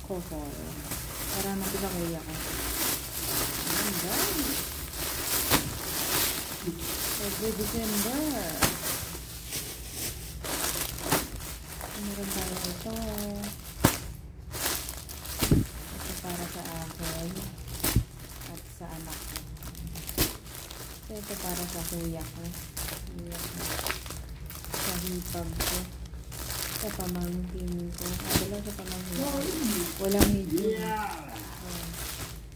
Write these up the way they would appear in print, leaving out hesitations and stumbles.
Kofol. Para natin sa kuya ko. Ayan guys. Every December. Meron tayo ito. Ito para sa akin. At sa anak ko. Ito para sa kuya ko. Sa hipag ko. Sa pamangkin ko. Wala sa pamangkin ko. Walang hipag.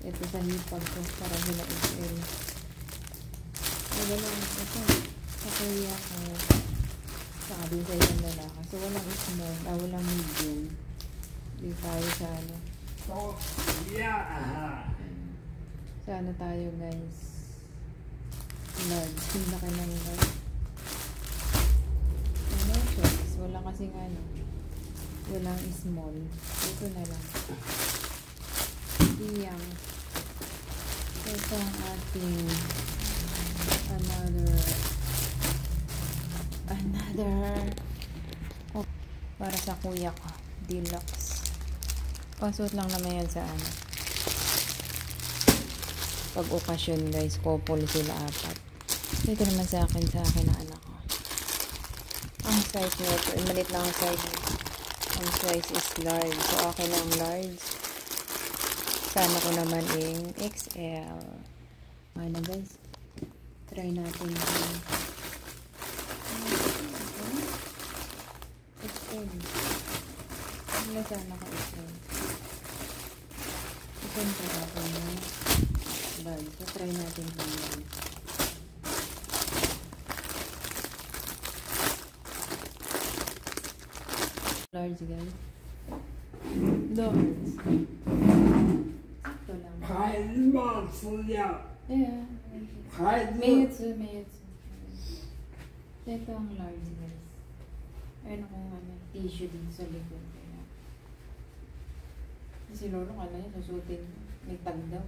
Ito sa hipag ko. Para sila XL. Wala ito. Sa kuya ko. Saka din sa isang lalaki. So walang small. Walang medium. Hindi tayo sa ano. Sa ano tayo guys. Large. Hindi ka ng large. Ano choice? Wala kasing ano. Walang small. Ito na lang. Iyang. Ito ang ating another oh, para sa kuya ko. Deluxe. Pasuot lang naman yan sa ano. Pag okasyon guys. Couple sila 4. Ito naman sa akin na anak ko. Ang size nito, malit lang ang size nito. Ang size is large. So, akin ang large. Sana ko naman yung XL. Ano guys? Try natin yung XL. Ano sana ko XL? Siyempre ako yung large. So, try natin yung large. Large guys. Large. Ito lang. 孩子嘛，吃呀， Yeah. 孩子。 Mayutsu. Ito ang large guys. Ayun ako yung ano, tissue din sa likod. Kasi lolo ka na yun, susutin. May tag daw.